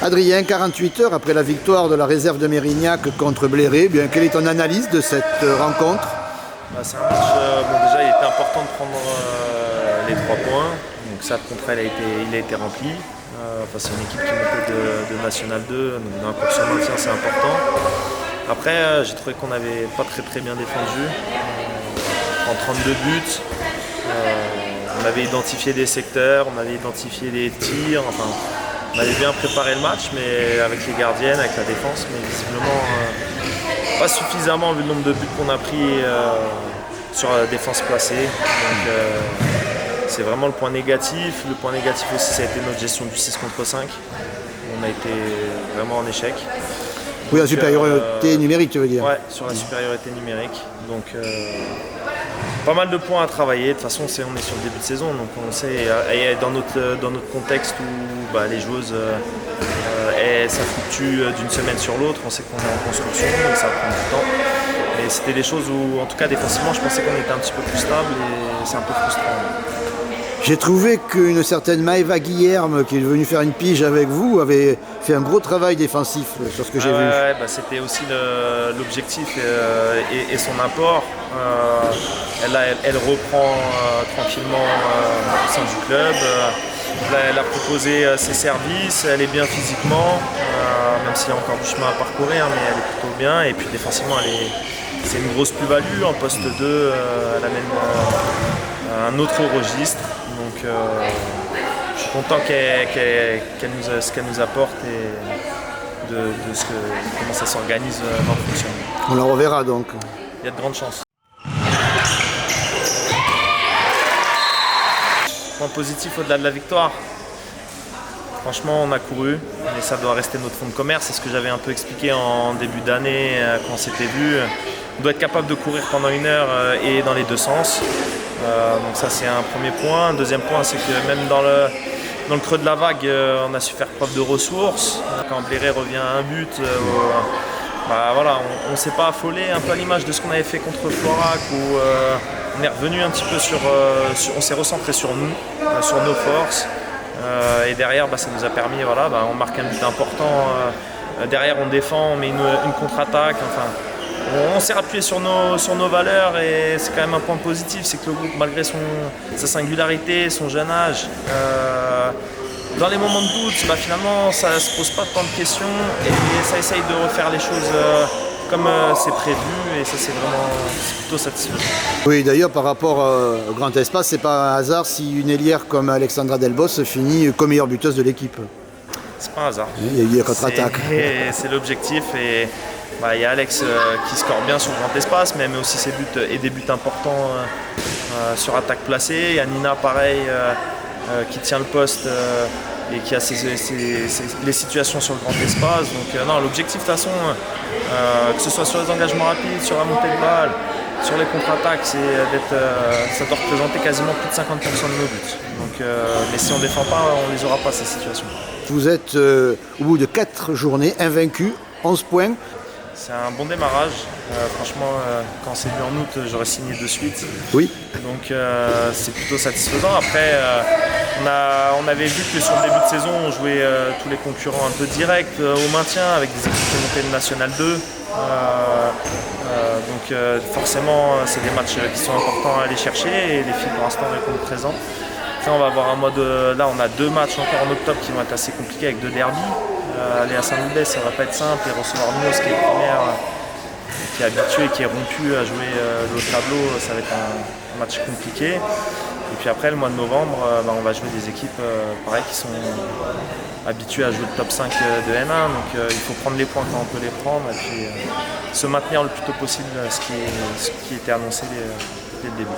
Adrien, 48 heures après la victoire de la réserve de Mérignac contre Bléré, bien, quelle est ton analyse de cette rencontre? C'est un match, déjà il était important de prendre les 3 points, donc ça le contrat il a été rempli. C'est une équipe qui montait de National 2, donc dans la course au maintien c'est important. Après j'ai trouvé qu'on n'avait pas très bien défendu, en 32 buts. On avait identifié des secteurs, on avait identifié des tirs, enfin, on avait bien préparé le match, mais avec les gardiennes, avec la défense, mais visiblement pas suffisamment vu le nombre de buts qu'on a pris sur la défense placée. Donc c'est vraiment le point négatif. Le point négatif aussi, ça a été notre gestion du 6 contre 5. On a été vraiment en échec. Oui, la supériorité numérique, tu veux dire? Ouais, sur la supériorité numérique. Donc pas mal de points à travailler. De toute façon, on est sur le début de saison, donc on sait, dans notre contexte où les joueuses ça fluctue d'une semaine sur l'autre, on sait qu'on est en construction, donc ça prend du temps. Mais c'était des choses où, en tout cas défensivement, je pensais qu'on était un petit peu plus stable et c'est un peu frustrant. J'ai trouvé qu'une certaine Maëva Guillerme, qui est venue faire une pige avec vous, avait fait un gros travail défensif sur ce que j'ai vu. C'était aussi l'objectif et son apport. Elle reprend tranquillement au sein du club. Elle a proposé ses services, elle est bien physiquement, même s'il y a encore du chemin à parcourir, mais elle est plutôt bien. Et puis défensivement, c'est une grosse plus-value. En poste 2, elle amène un autre registre. Donc je suis content ce qu'elle nous apporte et de comment ça s'organise dans le fonctionnement. On la reverra donc. Il y a de grandes chances. Point positif au-delà de la victoire. Franchement, on a couru, mais ça doit rester notre fonds de commerce. C'est ce que j'avais un peu expliqué en début d'année quand on s'était vu. On doit être capable de courir pendant 1 heure et dans les 2 sens. Donc ça, c'est un premier point. Un deuxième point, c'est que même dans le creux de la vague, on a su faire preuve de ressources. Quand Bléré revient à un but, on ne s'est pas affolé, un peu à l'image de ce qu'on avait fait contre Florac, où on est revenu un petit peu on s'est recentré sur nous, sur nos forces. Et derrière, ça nous a permis, on marque un but important. Derrière, on défend, on met une contre-attaque. Enfin, on s'est rappuyé sur nos valeurs et c'est quand même un point positif, c'est que le groupe, malgré sa singularité, son jeune âge, dans les moments de doute, finalement, ça ne se pose pas tant de questions et ça essaye de refaire les choses comme c'est prévu, et ça c'est plutôt satisfaisant. Oui, d'ailleurs par rapport au grand espace, c'est pas un hasard si une ailière comme Alexandra Delbos finit comme meilleure buteuse de l'équipe. C'est pas un hasard. Il y a eu la contre-attaque. C'est l'objectif, et il y a Alex qui score bien sur le grand espace, mais met aussi ses buts et des buts importants sur attaque placée. Il y a Nina pareil qui tient le poste et qui a les situations sur le grand espace. Donc l'objectif de toute façon, que ce soit sur les engagements rapides, sur la montée de balle, sur les contre-attaques, ça doit représenter quasiment plus de 50% de nos buts. Donc, mais si on ne défend pas, on ne les aura pas ces situations. Vous êtes au bout de 4 journées invaincus, 11 points. C'est un bon démarrage. Franchement, quand c'est vu en août, j'aurais signé de suite. Oui. Donc c'est plutôt satisfaisant. Après, on avait vu que sur le début de saison, on jouait tous les concurrents un peu directs au maintien, avec des équipes qui montaient de National 2. Forcément, c'est des matchs qui sont importants à aller chercher, et les filles pour l'instant répondent présent. Après, on va avoir un mode. Là, on a 2 matchs encore en octobre qui vont être assez compliqués avec 2 derbys. Aller à Saint-Loubès, ça va pas être simple, et recevoir Nuos qui est première, qui est habitué, qui est rompu à jouer le haut tableau, ça va être un match compliqué. Et puis après, le mois de novembre, on va jouer des équipes qui sont habituées à jouer le top 5 de N1. Donc il faut prendre les points quand on peut les prendre, et puis se maintenir le plus tôt possible, ce qui était annoncé dès le début.